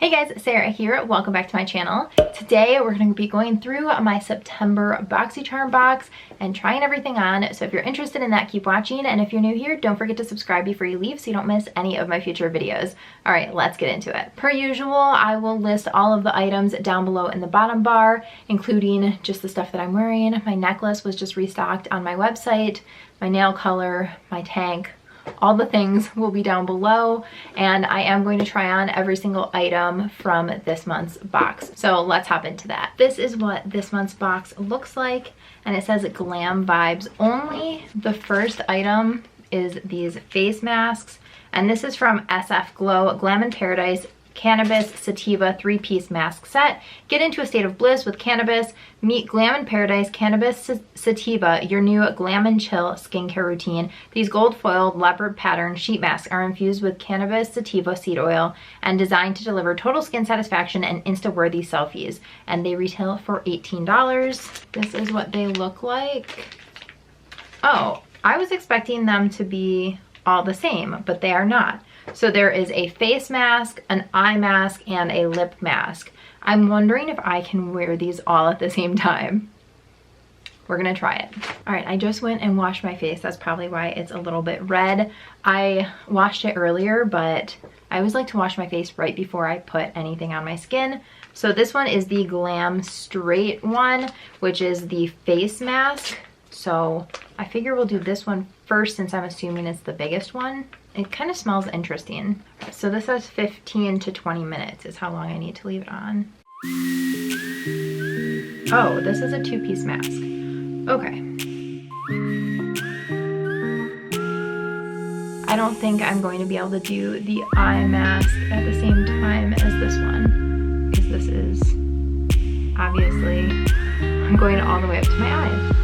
Hey guys, Sarah here. Welcome back to my channel. Today we're going to be going through my September BOXYCHARM box and trying everything on. So if you're interested in that, keep watching. And if you're new here, don't forget to subscribe before you leave so you don't miss any of my future videos. All right, let's get into it. Per usual, I will list all of the items down below in the bottom bar, including just the stuff that I'm wearing. My necklace was just restocked on my website, my nail color, my tank. All the things will be down below, and I am going to try on every single item from this month's box. So let's hop into that. This is what this month's box looks like, and it says Glam Vibes only. The first item is these face masks, and this is from SF Glow Glam in Paradise Cannabis Sativa 3-piece mask set. Get into a state of bliss with cannabis. Meet Glam in Paradise Cannabis Sativa, your new Glam and Chill skincare routine. These gold foiled leopard pattern sheet masks are infused with cannabis sativa seed oil and designed to deliver total skin satisfaction and insta-worthy selfies. And they retail for $18. This is what they look like. Oh, I was expecting them to be all the same, but they are not. So there is a face mask, an eye mask, and a lip mask. I'm wondering if I can wear these all at the same time. We're gonna try it. All right, I just went and washed my face. That's probably why it's a little bit red. I washed it earlier, but I always like to wash my face right before I put anything on my skin. So this one is the Glam Straight one, which is the face mask. So I figure we'll do this one first since I'm assuming it's the biggest one. It kind of smells interesting. So this says 15 to 20 minutes is how long I need to leave it on. Oh, this is a 2-piece mask. Okay. I don't think I'm going to be able to do the eye mask at the same time as this one, because this is obviously, I'm going all the way up to my eyes.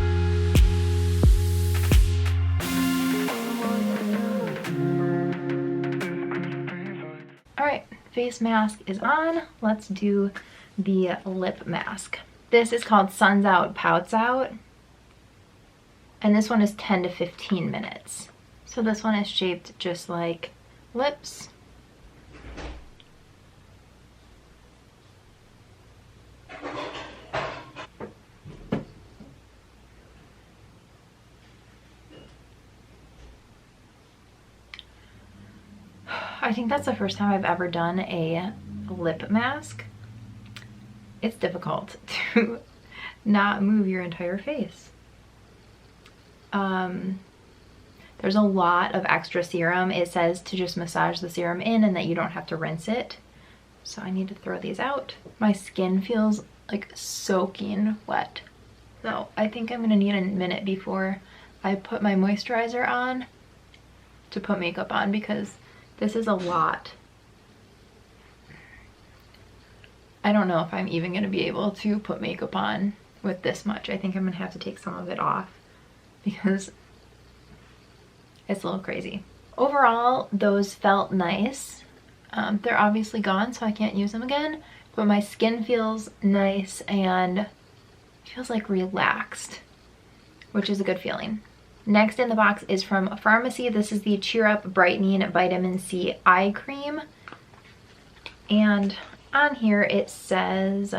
Face mask is on. Let's do the lip mask. This is called Suns Out, Pouts Out. And this one is 10 to 15 minutes. So this one is shaped just like lips. I think that's the first time I've ever done a lip mask. It's difficult to not move your entire face. There's a lot of extra serum. It says to just massage the serum in and that you don't have to rinse it. So I need to throw these out. My skin feels like soaking wet. So I think I'm gonna need a minute before I put my moisturizer on to put makeup on, because this is a lot. I don't know if I'm even gonna be able to put makeup on with this much. I think I'm gonna have to take some of it off because it's a little crazy. Overall, those felt nice. They're obviously gone, so I can't use them again, but my skin feels nice and feels like relaxed, which is a good feeling. Next in the box is from Farmacy. This is the Cheer Up Brightening Vitamin C Eye Cream. And on here it says,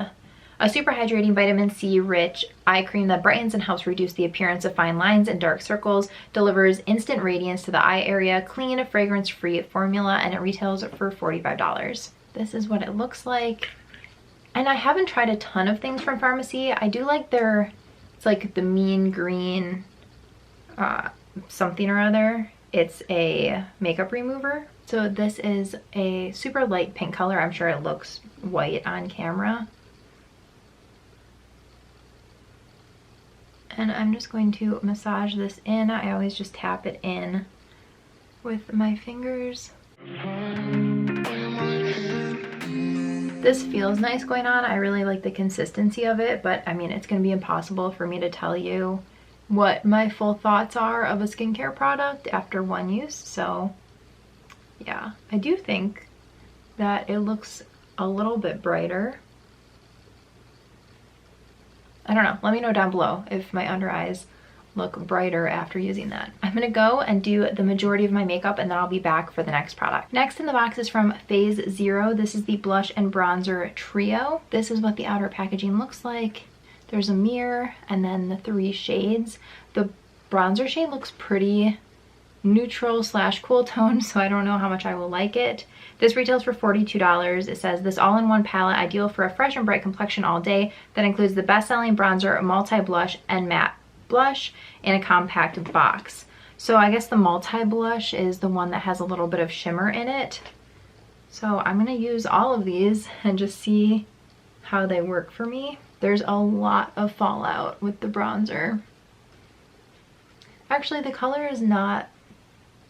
a super hydrating vitamin C rich eye cream that brightens and helps reduce the appearance of fine lines and dark circles, delivers instant radiance to the eye area, clean, fragrance-free formula, and it retails for $45. This is what it looks like. And I haven't tried a ton of things from Farmacy. I do like their, it's like the Mean Green something or other. It's a makeup remover. So this is a super light pink color. I'm sure it looks white on camera. And I'm just going to massage this in. I always just tap it in with my fingers. This feels nice going on. I really like the consistency of it, but I mean, it's gonna be impossible for me to tell you what my full thoughts are of a skincare product after one use. So yeah, I do think that it looks a little bit brighter. I don't know, let me know down below if my under eyes look brighter after using that. I'm gonna go and do the majority of my makeup and then I'll be back for the next product. Next in the box is from Phase Zero. This is the blush and bronzer trio. This is what the outer packaging looks like. There's a mirror and then the 3 shades. The bronzer shade looks pretty neutral / cool tone, so I don't know how much I will like it. This retails for $42. It says this all-in-one palette ideal for a fresh and bright complexion all day that includes the best-selling bronzer, multi-blush, and matte blush in a compact box. So I guess the multi-blush is the one that has a little bit of shimmer in it. So I'm gonna use all of these and just see how they work for me. There's a lot of fallout with the bronzer. Actually, the color is not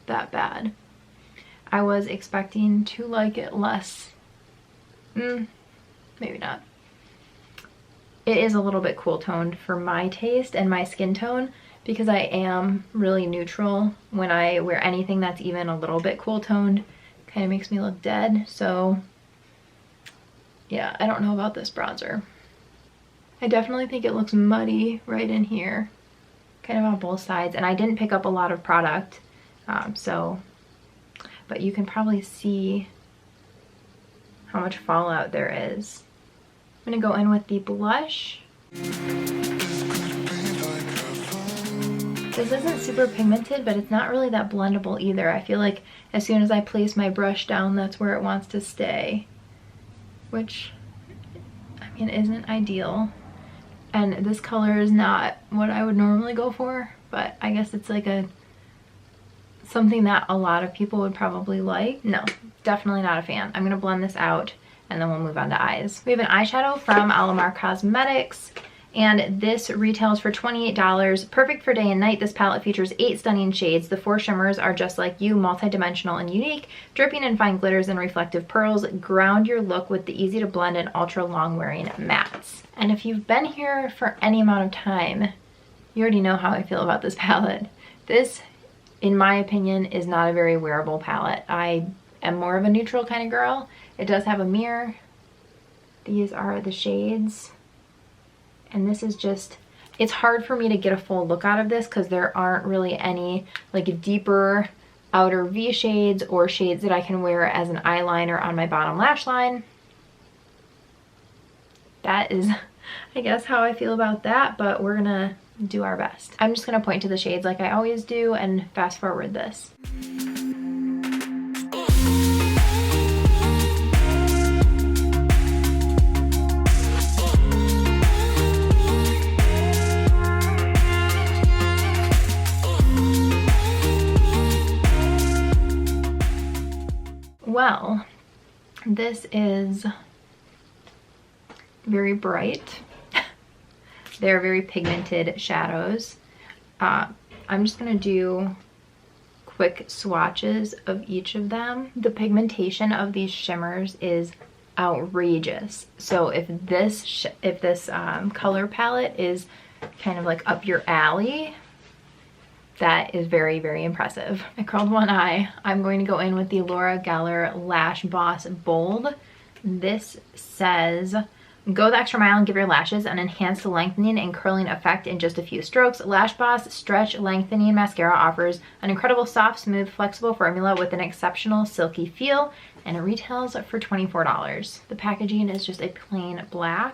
that bad. I was expecting to like it less. Maybe not. It is a little bit cool toned for my taste and my skin tone because I am really neutral. When I wear anything that's even a little bit cool toned, kind of makes me look dead. So yeah, I don't know about this bronzer. I definitely think it looks muddy right in here, kind of on both sides, and I didn't pick up a lot of product, but you can probably see how much fallout there is. I'm gonna go in with the blush. This isn't super pigmented, but it's not really that blendable either. I feel like as soon as I place my brush down, that's where it wants to stay, which, I mean, isn't ideal. And this color is not what I would normally go for, but I guess it's like something that a lot of people would probably like. No, definitely not a fan. I'm gonna blend this out and then we'll move on to eyes. We have an eyeshadow from Alamar Cosmetics, and this retails for $28. Perfect for day and night, this palette features 8 stunning shades. The 4 shimmers are just like you, multi-dimensional and unique, dripping in fine glitters and reflective pearls. Ground your look with the easy to blend and ultra long wearing mattes. And if you've been here for any amount of time, you already know how I feel about this palette. This, in my opinion, is not a very wearable palette. I am more of a neutral kind of girl. It does have a mirror. These are the shades. And this is just, it's hard for me to get a full look out of this because there aren't really any like deeper outer V shades or shades that I can wear as an eyeliner on my bottom lash line. That is, I guess, how I feel about that, but we're gonna do our best. I'm just gonna point to the shades like I always do and fast forward this. Well, this is very bright. They're very pigmented shadows. I'm just gonna do quick swatches of each of them. The pigmentation of these shimmers is outrageous. So if this color palette is kind of like up your alley, that is very, very impressive. I curled one eye. I'm going to go in with the Laura Geller Lash Boss Bold. This says, go the extra mile and give your lashes an enhanced lengthening and curling effect in just a few strokes. Lash Boss Stretch Lengthening Mascara offers an incredible soft, smooth, flexible formula with an exceptional silky feel, and it retails for $24. The packaging is just a plain black.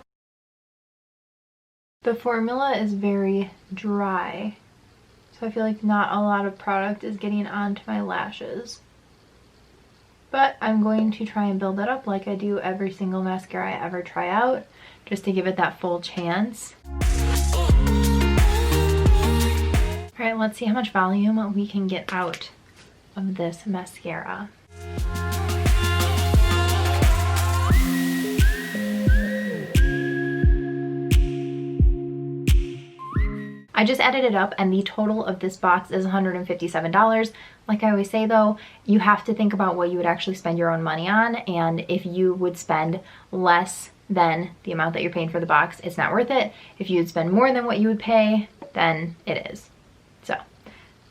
The formula is very dry, so I feel like not a lot of product is getting onto my lashes. But I'm going to try and build that up like I do every single mascara I ever try out, just to give it that full chance. All right, let's see how much volume we can get out of this mascara. I just added it up and the total of this box is $157. Like I always say though, you have to think about what you would actually spend your own money on, and if you would spend less than the amount that you're paying for the box, it's not worth it. If you would spend more than what you would pay, then it is. So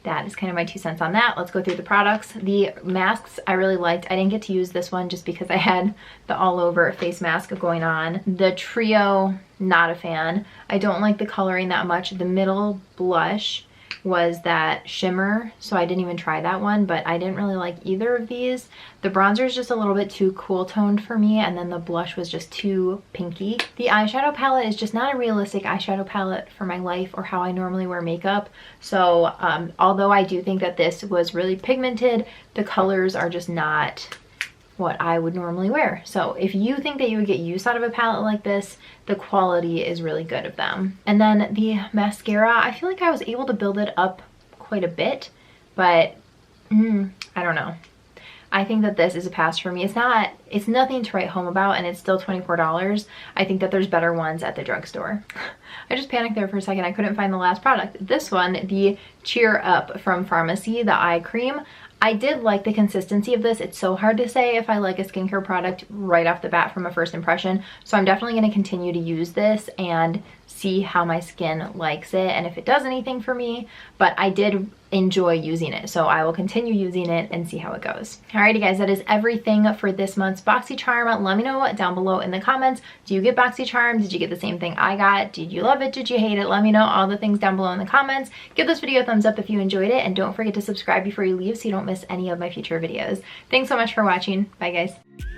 that is kind of my 2 cents on that. Let's go through the products. The masks I really liked. I didn't get to use this one just because I had the all over face mask going on. The trio, not a fan. I don't like the coloring that much. The middle blush was that shimmer, so I didn't even try that one, but I didn't really like either of these. The bronzer is just a little bit too cool toned for me, and then the blush was just too pinky. The eyeshadow palette is just not a realistic eyeshadow palette for my life or how I normally wear makeup. So although I do think that this was really pigmented, the colors are just not what I would normally wear. So if you think that you would get use out of a palette like this, the quality is really good of them. And then the mascara, I feel like I was able to build it up quite a bit, but I don't know. I think that this is a pass for me. It's nothing to write home about, and it's still $24. I think that there's better ones at the drugstore. I just panicked there for a second. I couldn't find the last product. This one, the Cheer Up from Farmacy, the eye cream. I did like the consistency of this. It's so hard to say if I like a skincare product right off the bat from a first impression. So I'm definitely going to continue to use this and see how my skin likes it and if it does anything for me. But I did enjoy using it, so I will continue using it and see how it goes. Alrighty guys, that is everything for this month's BOXYCHARM. Let me know down below in the comments. Do you get BOXYCHARM? Did you get the same thing I got? Did you love it? Did you hate it? Let me know all the things down below in the comments. Give this video a thumbs up if you enjoyed it, and don't forget to subscribe before you leave so you don't miss any of my future videos. Thanks so much for watching. Bye guys.